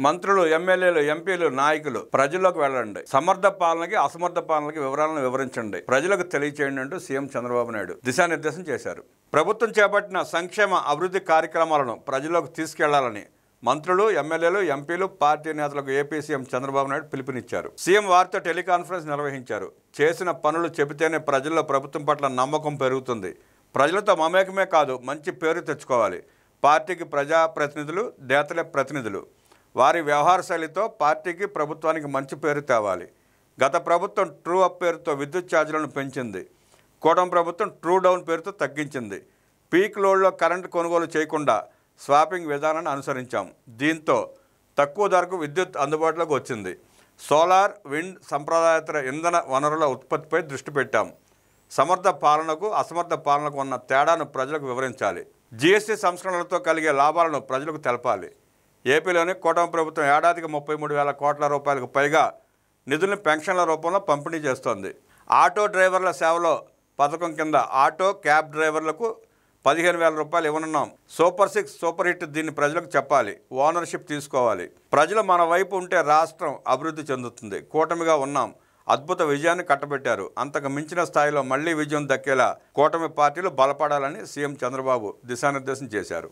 మంత్రులు, ఎమ్మెల్యేలు, ఎంపీలు, నాయకులు ప్రజల్లోకి వెళ్ళండి. సమర్థ పాలనకి, అసమర్థ పాలనకి వివరాలను వివరించండి. ప్రజలకు తెలియచేయండి అంటూ సీఎం చంద్రబాబు నాయుడు దిశానిర్దేశం చేశారు. ప్రభుత్వం చేపట్టిన సంక్షేమ అభివృద్ధి కార్యక్రమాలను ప్రజల్లోకి తీసుకెళ్లాలని మంత్రులు, ఎమ్మెల్యేలు, ఎంపీలు, పార్టీ నేతలకు ఏపీ సీఎం చంద్రబాబు నాయుడు పిలుపునిచ్చారు. సీఎం వారితో టెలికాన్ఫరెన్స్ నిర్వహించారు. చేసిన పనులు చెబితేనే ప్రజల్లో ప్రభుత్వం పట్ల నమ్మకం పెరుగుతుంది. ప్రజలతో మమేకమే కాదు, మంచి పేరు తెచ్చుకోవాలి. పార్టీకి ప్రజాప్రతినిధులు, నేతలే ప్రతినిధులు. వారి వ్యవహార శైలితో పార్టీకి, ప్రభుత్వానికి మంచి పేరు తేవాలి. గత ప్రభుత్వం ట్రూ అప్ పేరుతో విద్యుత్ ఛార్జీలను పెంచింది. కూటమి ప్రభుత్వం ట్రూ డౌన్ పేరుతో తగ్గించింది. పీక్ లోడ్లో కరెంటు కొనుగోలు చేయకుండా స్వాపింగ్ విధానాన్ని అనుసరించాం. దీంతో తక్కువ ధరకు విద్యుత్ అందుబాటులోకి వచ్చింది. సోలార్, విండ్, సంప్రదాయేతర ఇంధన వనరుల ఉత్పత్తిపై దృష్టి పెట్టాం. సమర్థ పాలనకు, అసమర్థ పాలనకు ఉన్న తేడాను ప్రజలకు వివరించాలి. జీఎస్టీ సంస్కరణలతో కలిగే లాభాలను ప్రజలకు తెలపాలి. ఏపీలోని కూటమి ప్రభుత్వం ఏడాదికి 33,000 కోట్ల రూపాయలకు పైగా నిధులను పెన్షన్ల రూపంలో పంపిణీ చేస్తోంది. ఆటో డ్రైవర్ల సేవలో పథకం కింద ఆటో, క్యాబ్ డ్రైవర్లకు 15,000 రూపాయలు ఇవ్వనున్నాం. Super 6, super hit. దీన్ని ప్రజలకు చెప్పాలి. ఓనర్షిప్ తీసుకోవాలి. ప్రజలు మన వైపు ఉంటే రాష్ట్రం అభివృద్ధి చెందుతుంది. కూటమిగా ఉన్నాం. అద్భుత విజయాన్ని కట్టబెట్టారు. అంతకు మించిన స్థాయిలో మళ్లీ విజయం దక్కేలా కూటమి పార్టీలు బలపడాలని సీఎం చంద్రబాబు దిశానిర్దేశం చేశారు.